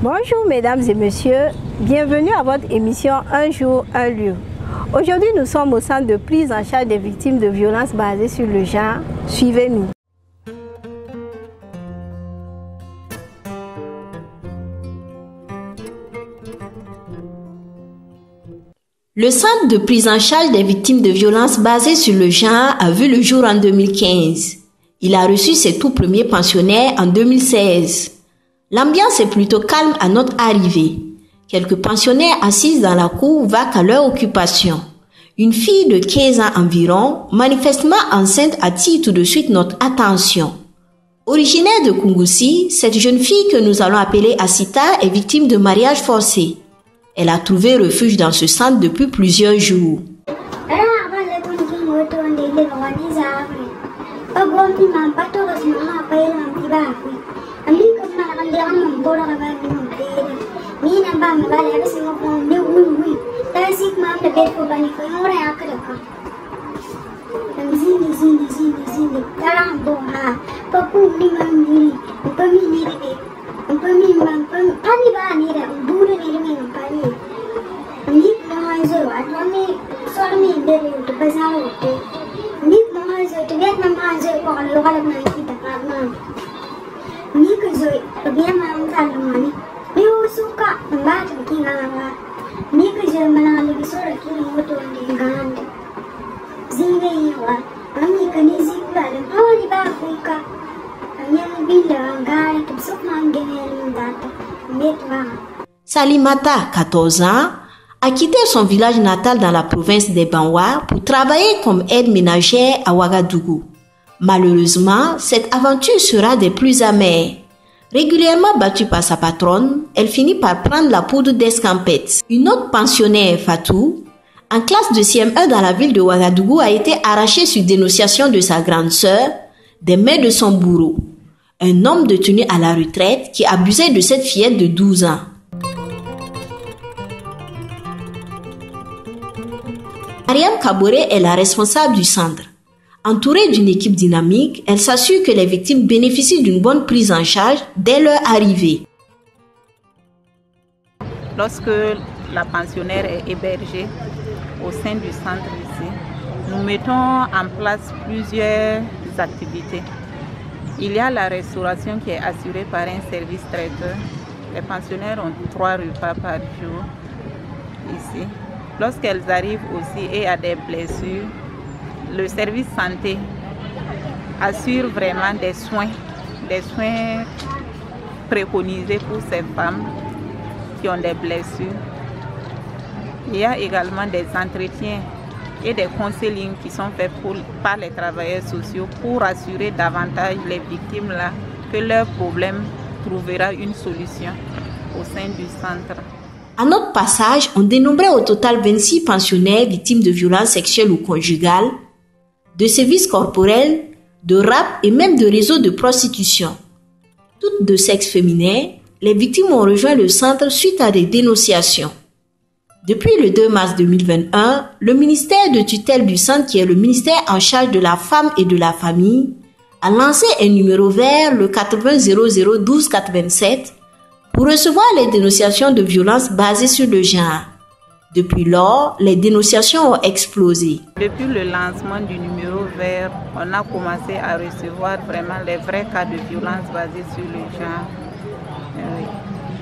Bonjour mesdames et messieurs, bienvenue à votre émission Un jour, un lieu. Aujourd'hui nous sommes au centre de prise en charge des victimes de violences basées sur le genre. Suivez-nous. Le centre de prise en charge des victimes de violences basées sur le genre a vu le jour en 2015. Il a reçu ses tout premiers pensionnaires en 2016. L'ambiance est plutôt calme à notre arrivée. Quelques pensionnaires assises dans la cour vaquent à leur occupation. Une fille de 15 ans environ, manifestement enceinte, attire tout de suite notre attention. Originaire de Kungusi, cette jeune fille que nous allons appeler Asita est victime de mariage forcé. Elle a trouvé refuge dans ce centre depuis plusieurs jours. Salimata, 14 ans, a quitté son village natal dans la province des Banwa pour travailler comme aide ménagère à Ouagadougou. Malheureusement, cette aventure sera des plus amères. Régulièrement battue par sa patronne, elle finit par prendre la poudre d'escampette. Une autre pensionnaire, Fatou, en classe de CM1 dans la ville de Ouagadougou, a été arrachée sur dénonciation de sa grande sœur des mains de son bourreau, un homme détenu à la retraite qui abusait de cette fillette de 12 ans. Mariam Kaboré est la responsable du centre. Entourée d'une équipe dynamique, elle s'assure que les victimes bénéficient d'une bonne prise en charge dès leur arrivée. Lorsque la pensionnaire est hébergée au sein du centre ici, nous mettons en place plusieurs activités. Il y a la restauration qui est assurée par un service traiteur. Les pensionnaires ont 3 repas par jour ici. Lorsqu'elles arrivent aussi et à des blessures, le service santé assure vraiment des soins préconisés pour ces femmes qui ont des blessures. Il y a également des entretiens et des counseling qui sont faits par les travailleurs sociaux pour assurer davantage les victimes là que leur problème trouvera une solution au sein du centre. À notre passage, on dénombrait au total 26 pensionnaires victimes de violences sexuelles ou conjugales, de sévices corporels, de rap et même de réseaux de prostitution. Toutes de sexe féminin, les victimes ont rejoint le centre suite à des dénonciations. Depuis le 2 mars 2021, le ministère de tutelle du centre, qui est le ministère en charge de la femme et de la famille, a lancé un numéro vert, le 80 00 12 87, pour recevoir les dénonciations de violences basées sur le genre. Depuis lors, les dénonciations ont explosé. Depuis le lancement du numéro vert, on a commencé à recevoir vraiment les vrais cas de violences basées sur le genre.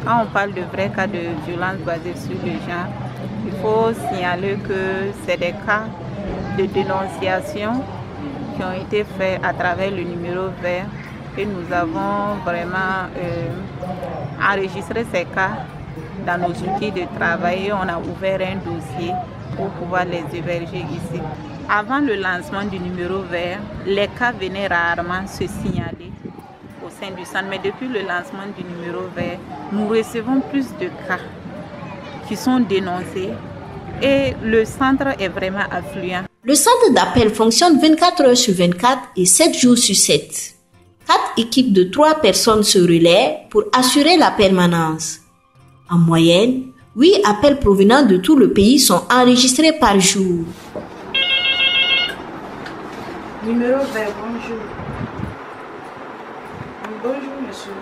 Quand on parle de vrais cas de violences basées sur le genre, il faut signaler que c'est des cas de dénonciation qui ont été faits à travers le numéro vert et nous avons vraiment enregistré ces cas dans nos outils de travail et on a ouvert un dossier pour pouvoir les héberger ici. Avant le lancement du numéro vert, les cas venaient rarement se signaler au sein du centre, mais depuis le lancement du numéro vert, nous recevons plus de cas qui sont dénoncés et le centre est vraiment affluent. Le centre d'appel fonctionne 24 heures sur 24 et 7 jours sur 7. 4 équipes de 3 personnes se relaient pour assurer la permanence. En moyenne, 8 appels provenant de tout le pays sont enregistrés par jour. Numéro vert, bonjour. Bonjour, monsieur.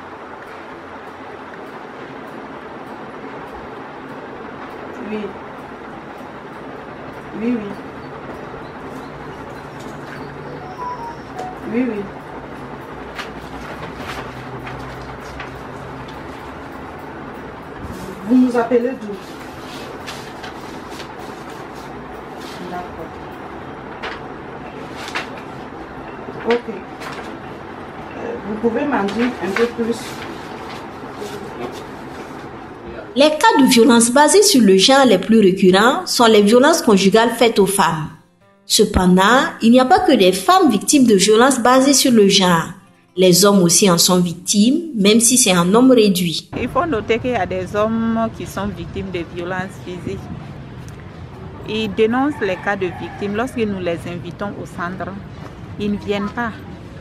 Oui. Oui, oui. Oui, oui. Vous nous appelez d'où? D'accord. Ok. Vous pouvez m'en dire un peu plus? Les cas de violence basés sur le genre les plus récurrents sont les violences conjugales faites aux femmes. Cependant, il n'y a pas que des femmes victimes de violences basées sur le genre. Les hommes aussi en sont victimes, même si c'est un nombre réduit. Il faut noter qu'il y a des hommes qui sont victimes de violences physiques. Ils dénoncent les cas de victimes. Lorsque nous les invitons au centre, ils ne viennent pas.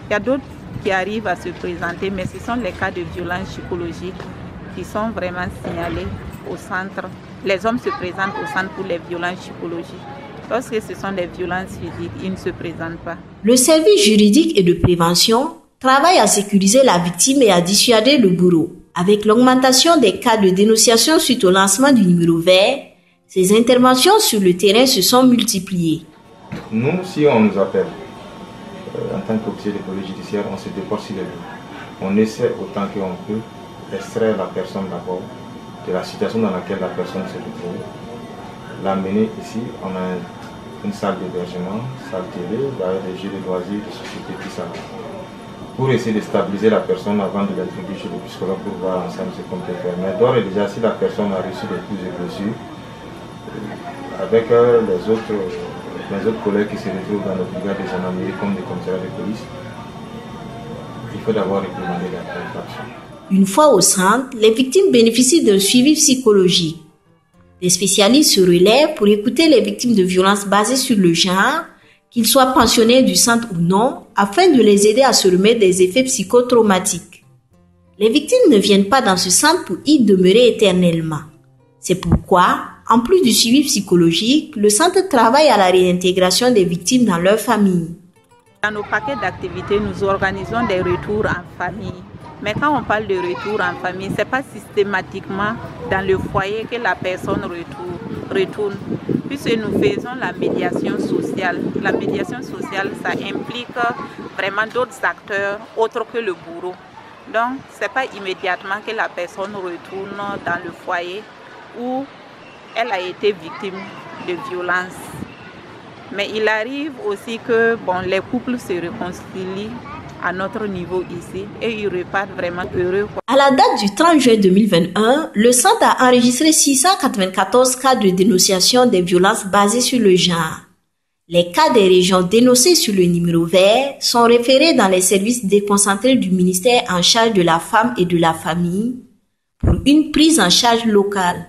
Il y a d'autres qui arrivent à se présenter, mais ce sont les cas de violences psychologiques qui sont vraiment signalés au centre. Les hommes se présentent au centre pour les violences psychologiques. Lorsque ce sont des violences physiques, ils ne se présentent pas. Le service juridique et de prévention travaille à sécuriser la victime et à dissuader le bourreau. Avec l'augmentation des cas de dénonciation suite au lancement du numéro vert, ces interventions sur le terrain se sont multipliées. Nous, si on nous appelle en tant qu'officier de police judiciaire, on se déporte sur les lieux. On essaie autant qu'on peut d'extraire la personne d'abord de la situation dans laquelle la personne se retrouve, l'amener ici. On a une salle d'hébergement, salle télé, des jeux de loisirs, de société, tout ça, pour essayer de stabiliser la personne avant de l'introduire chez le psychologue pour voir ensemble ce qu'on peut faire. Mais d'ores et déjà, si la personne a reçu des coups et blessures, avec les autres collègues qui se retrouvent dans le brigade de gendarmerie comme des commissariats de police, il faut d'abord réprimander l'infraction. Une fois au centre, les victimes bénéficient d'un suivi psychologique. Des spécialistes se relaient pour écouter les victimes de violences basées sur le genre, qu'ils soient pensionnaires du centre ou non, afin de les aider à se remettre des effets psychotraumatiques. Les victimes ne viennent pas dans ce centre pour y demeurer éternellement. C'est pourquoi, en plus du suivi psychologique, le centre travaille à la réintégration des victimes dans leur famille. Dans nos paquets d'activités, nous organisons des retours en famille. Mais quand on parle de retour en famille, ce n'est pas systématiquement dans le foyer que la personne retourne, puisque nous faisons la médiation sociale. La médiation sociale, ça implique vraiment d'autres acteurs autres que le bourreau. Donc, ce n'est pas immédiatement que la personne retourne dans le foyer où elle a été victime de violence. Mais il arrive aussi que les couples se réconcilient à notre niveau ici et ils repartent vraiment heureux. À la date du 30 juin 2021, le centre a enregistré 694 cas de dénonciation des violences basées sur le genre. Les cas des régions dénoncées sur le numéro vert sont référés dans les services déconcentrés du ministère en charge de la femme et de la famille pour une prise en charge locale.